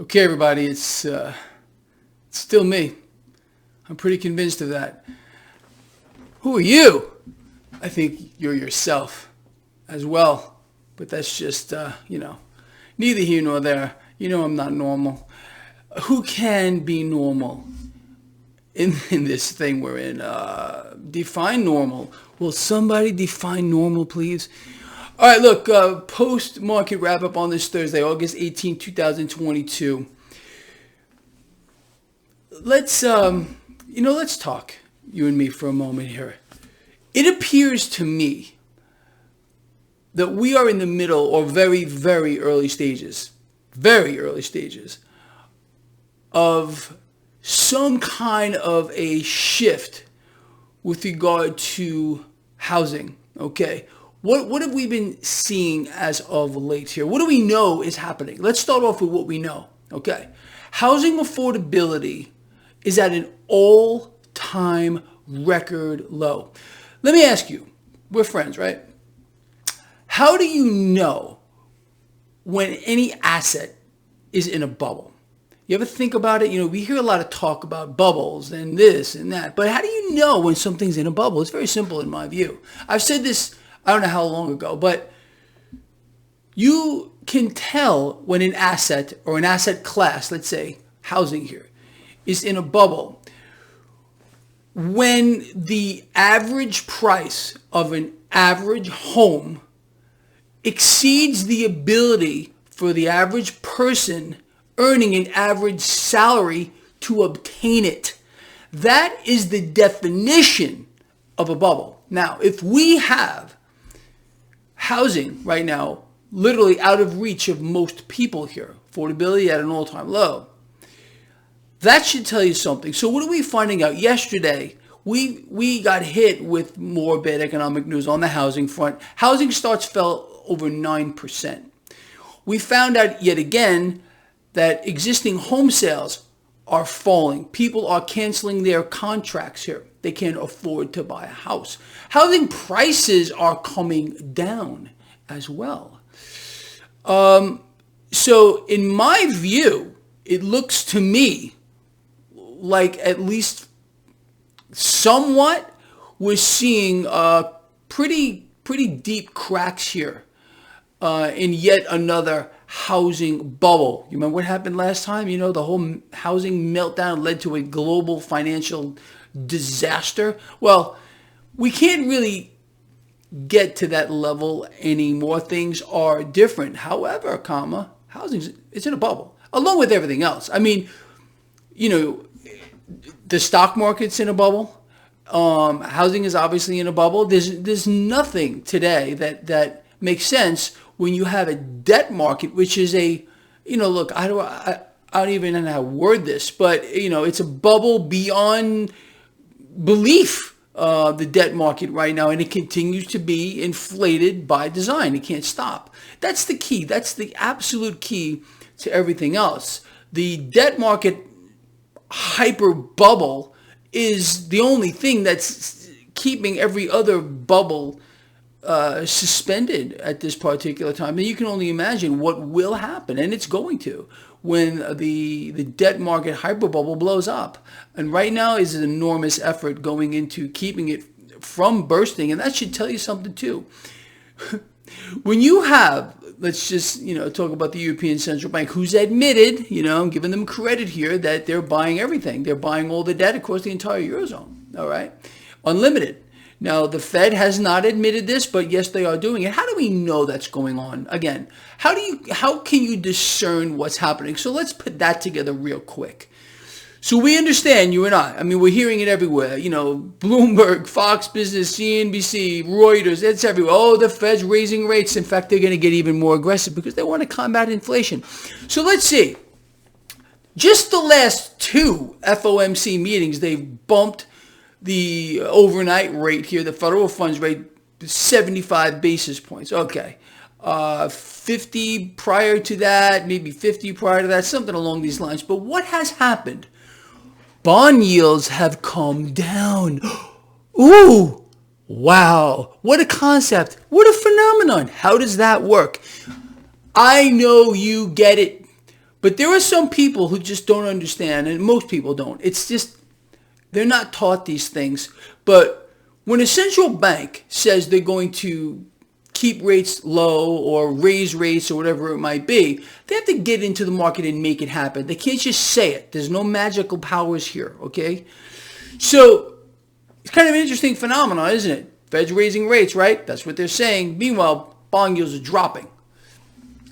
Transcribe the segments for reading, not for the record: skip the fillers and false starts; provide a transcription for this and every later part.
Okay, everybody, it's still me. I'm pretty convinced of that. Who are you? I think you're yourself as well. But that's just, neither here nor there. You know I'm not normal. Who can be normal in this thing we're in? Define normal. Will somebody define normal, please? All right, look, post-market wrap-up on this Thursday, August 18, 2022. Let's talk, you and me, for a moment here. It appears to me that we are in the middle or very, very early stages of some kind of a shift with regard to housing, okay? What have we been seeing as of late here? What do we know is happening? Let's start off with what we know, okay? Housing affordability is at an all-time record low. Let me ask you, we're friends, right? How do you know when any asset is in a bubble? You ever think about it? We hear a lot of talk about bubbles and this and that, but how do you know when something's in a bubble? It's very simple in my view. I've said this, I don't know how long ago, but you can tell when an asset or an asset class, let's say housing here, is in a bubble when the average price of an average home exceeds the ability for the average person earning an average salary to obtain it. That is the definition of a bubble. Now, if we have housing right now literally out of reach of most people here, affordability at an all-time low, that should tell you something. So what are we finding out? Yesterday, we got hit with more bad economic news on the housing front. Housing starts fell over 9%. We found out yet again that existing home sales are falling. People are canceling their contracts here. They can't afford to buy a house. Housing prices are coming down as well. So in my view, it looks to me like at least somewhat we're seeing pretty deep cracks here in yet another housing bubble. You remember what happened last time? The whole housing meltdown led to a global financial disaster. Well, we can't really get to that level anymore. Things are different. However, housing is in a bubble, along with everything else. I mean, the stock market's in a bubble. Housing is obviously in a bubble. There's nothing today that makes sense when you have a debt market, which is look, I don't even know how to word this, but it's a bubble beyond belief. The debt market right now, and it continues to be inflated by design. It can't stop. That's the key. That's the absolute key to everything else. The debt market hyper bubble is the only thing that's keeping every other bubble suspended at this particular time. And you can only imagine what will happen, and it's going to, when the debt market hyperbubble blows up. And right now is an enormous effort going into keeping it from bursting, and that should tell you something too. When you have, let's just talk about the European Central Bank, who's admitted, I'm giving them credit here, that they're buying everything. They're buying all the debt across the entire Eurozone, all right? Unlimited. Now, the Fed has not admitted this, but yes, they are doing it. How do we know that's going on? Again, how can you discern what's happening? So let's put that together real quick. So we understand, you and I mean, we're hearing it everywhere. Bloomberg, Fox Business, CNBC, Reuters, it's everywhere. Oh, the Fed's raising rates. In fact, they're going to get even more aggressive because they want to combat inflation. So let's see. Just the last two FOMC meetings, they've bumped the overnight rate here, the federal funds rate, 75 basis points. Okay. 50 prior to that, maybe 50 prior to that, something along these lines. But what has happened? Bond yields have come down. Ooh, wow. What a concept. What a phenomenon. How does that work? I know you get it. But there are some people who just don't understand, and most people don't. It's just, they're not taught these things. But when a central bank says they're going to keep rates low or raise rates or whatever it might be, they have to get into the market and make it happen. They can't just say it. There's no magical powers here, okay? So it's kind of an interesting phenomenon, isn't it? Fed's raising rates, right? That's what they're saying. Meanwhile, bond yields are dropping.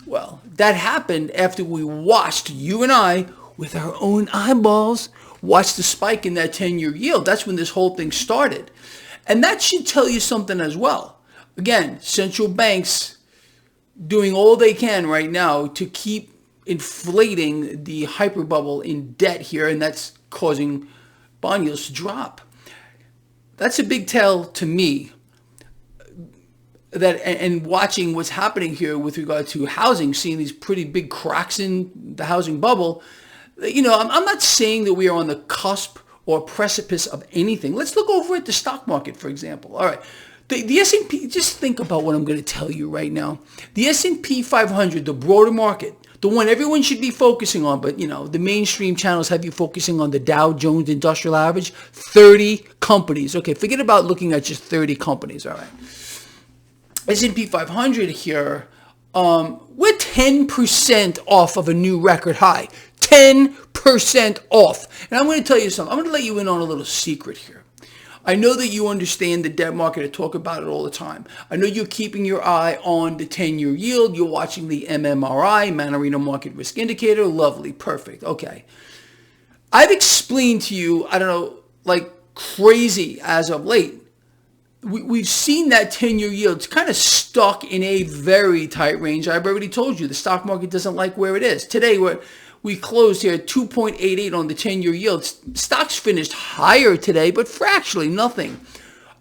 Well, that happened after we watched, you and I, with our own eyeballs, watch the spike in that 10-year yield. That's when this whole thing started. And that should tell you something as well. Again, central banks doing all they can right now to keep inflating the hyper bubble in debt here, and that's causing bond yields to drop. That's a big tell to me. That and watching what's happening here with regard to housing, seeing these pretty big cracks in the housing bubble, I'm not saying that we are on the cusp or precipice of anything. Let's look over at the stock market, for example. All right, the S&P. Just think about what I'm going to tell you right now. The S&P 500, the broader market, the one everyone should be focusing on, but the mainstream channels have you focusing on the Dow Jones Industrial Average, 30 companies. Okay, forget about looking at just 30 companies. All right. S&P 500 here, we're 10% off of a new record high. 10% off. And I'm going to tell you something. I'm going to let you in on a little secret here. I know that you understand the debt market. I talk about it all the time. I know you're keeping your eye on the 10-year yield. You're watching the MMRI, Mannarino Market Risk Indicator. Lovely. Perfect. Okay. I've explained to you, I don't know, like crazy as of late. We've seen that 10-year yield. It's kind of stuck in a very tight range. I've already told you the stock market doesn't like where it is. Today, we closed here at 2.88 on the 10-year yield. Stocks finished higher today, but fractionally nothing.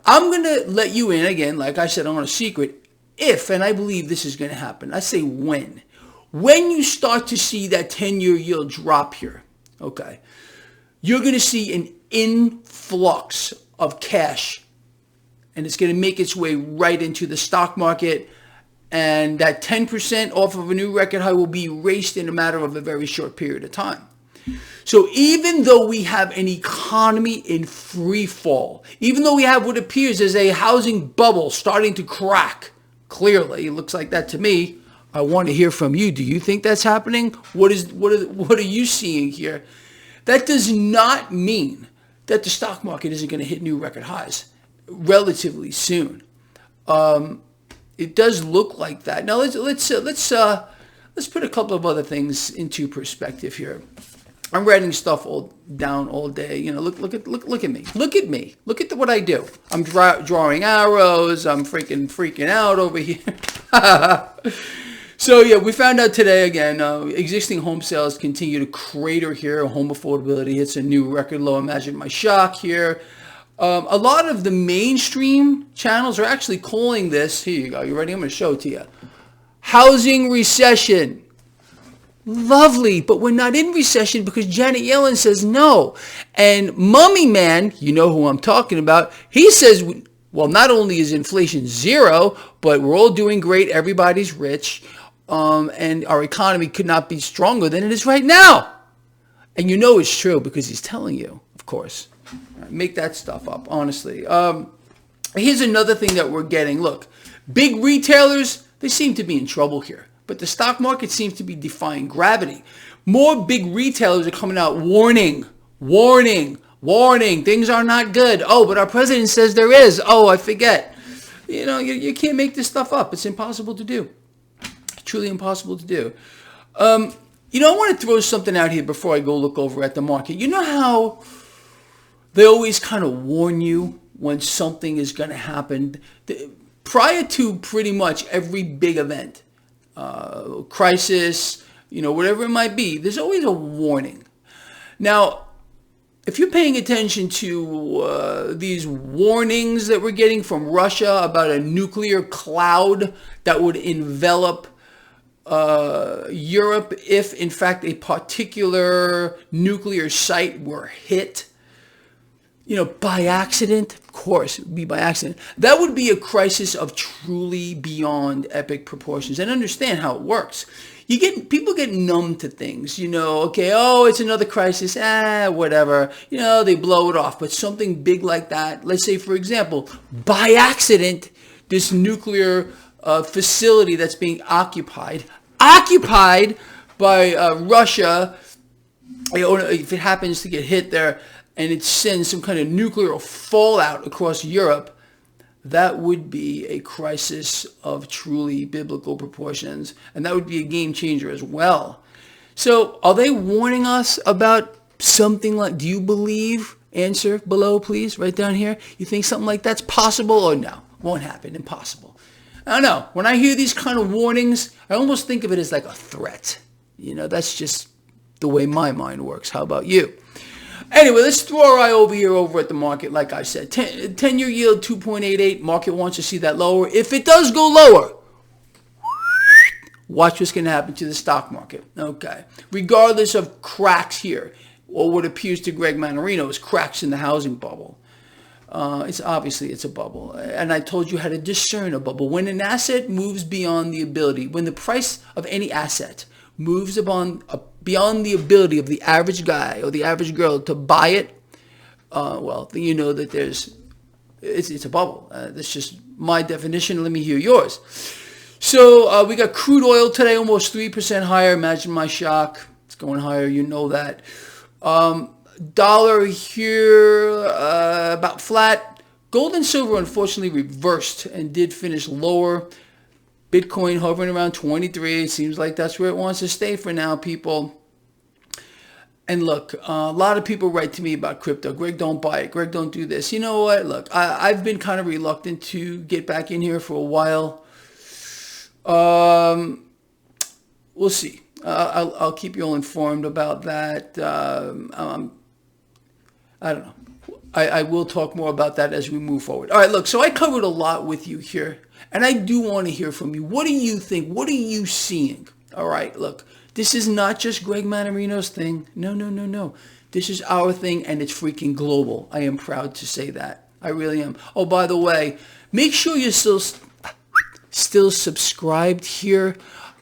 I'm going to let you in, again, like I said, on a secret, if, and I believe this is going to happen. I say when. When you start to see that 10-year yield drop here, okay, you're going to see an influx of cash. And it's going to make its way right into the stock market. And that 10% off of a new record high will be erased in a matter of a very short period of time. So even though we have an economy in free fall, even though we have what appears as a housing bubble starting to crack, clearly, it looks like that to me. I want to hear from you. Do you think that's happening? What are you seeing here? That does not mean that the stock market isn't going to hit new record highs relatively soon. It does look like that. Now let's put a couple of other things into perspective here. I'm writing stuff down all day. Look at me. Look at me. Look at what I do. I'm drawing arrows. I'm freaking out over here. So yeah, we found out today again, existing home sales continue to crater here. Home affordability hits a new record low. Imagine my shock here. A lot of the mainstream channels are actually calling this, here you go, you ready? I'm going to show it to you. Housing recession. Lovely, but we're not in recession because Janet Yellen says no. And Mummy Man, you know who I'm talking about, he says, well, not only is inflation zero, but we're all doing great, everybody's rich, and our economy could not be stronger than it is right now. And you know it's true because he's telling you, of course. Make that stuff up, honestly. Here's another thing that we're getting. Look, big retailers, they seem to be in trouble here. But the stock market seems to be defying gravity. More big retailers are coming out warning, things are not good. Oh, but our president says there is. Oh, I forget. You can't make this stuff up. It's impossible to do. It's truly impossible to do. I want to throw something out here before I go look over at the market. You know how they always kind of warn you when something is going to happen prior to pretty much every big event, crisis, whatever it might be. There's always a warning. Now, if you're paying attention to these warnings that we're getting from Russia about a nuclear cloud that would envelop Europe if, in fact, a particular nuclear site were hit, by accident, of course, it would be by accident. That would be a crisis of truly beyond epic proportions. And understand how it works. people get numb to things, okay, oh, it's another crisis, whatever, they blow it off. But something big like that, let's say, for example, by accident, this nuclear facility that's being occupied by Russia, if it happens to get hit there and it sends some kind of nuclear fallout across Europe, that would be a crisis of truly biblical proportions, and that would be a game changer as well. So are they warning us about something like, do you believe? Answer below, please, right down here. You think something like that's possible, or no? Won't happen, impossible. I don't know. When I hear these kind of warnings, I almost think of it as like a threat. That's just the way my mind works. How about you? Anyway, let's throw our eye over at the market. Like I said, 10-year yield 2.88. Market wants to see that lower. If it does go lower, watch what's going to happen to the stock market. Okay. Regardless of cracks here, or what appears to Greg Mannarino as cracks in the housing bubble. It's a bubble. And I told you how to discern a bubble. When an asset moves beyond the ability, when the price of any asset moves beyond the ability of the average guy or the average girl to buy it, well, then you know that it's a bubble. That's just my definition. Let me hear yours. So we got crude oil today almost 3% higher. Imagine my shock. It's going higher. You know that. Dollar here about flat. Gold and silver unfortunately reversed and did finish lower. Bitcoin hovering around 23. It seems like that's where it wants to stay for now, people. And look, a lot of people write to me about crypto. Greg, don't buy it. Greg, don't do this. You know what? Look, I've been kind of reluctant to get back in here for a while. We'll see. I'll keep you all informed about that. I don't know. I will talk more about that as we move forward. All right, look, so I covered a lot with you here, and I do want to hear from you. What do you think? What are you seeing? All right, look, this is not just Greg Mannarino's thing. No. This is our thing, and it's freaking global. I am proud to say that. I really am. Oh, by the way, make sure you're still subscribed here.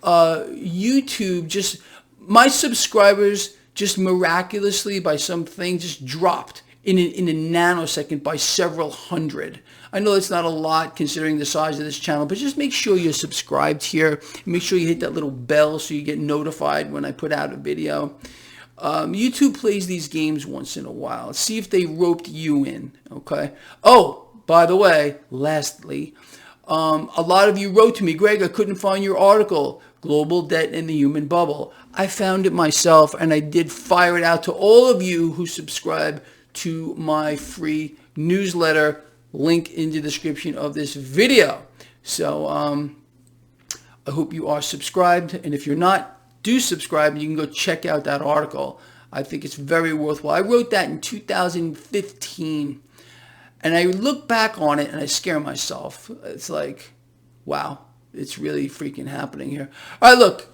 YouTube, my subscribers just miraculously by something just dropped in a nanosecond by several hundred. I know it's not a lot considering the size of this channel, but just make sure you're subscribed here. Make sure you hit that little bell so you get notified when I put out a video. YouTube plays these games once in a while. See if they roped you in, okay? Oh, by the way, lastly, a lot of you wrote to me, Greg, I couldn't find your article, Global Debt and the Human Bubble. I found it myself, and I did fire it out to all of you who subscribe to my free newsletter. Link in the description of this video. So I hope you are subscribed, and if you're not, do subscribe. You can go check out that article. I think it's very worthwhile. I wrote that in 2015, and I look back on it and I scare myself. It's like, wow, it's really freaking happening here. All right, look,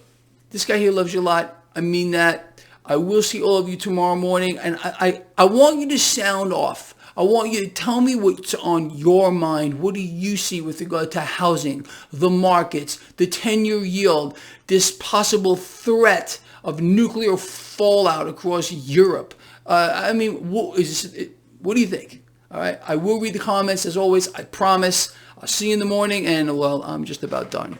this guy here loves you a lot. I mean that. I will see all of you tomorrow morning, and I want you to sound off. I want you to tell me what's on your mind. What do you see with regard to housing, the markets, the 10-year yield, this possible threat of nuclear fallout across Europe? I mean, what do you think? All right, I will read the comments as always. I promise. I'll see you in the morning, and well, I'm just about done.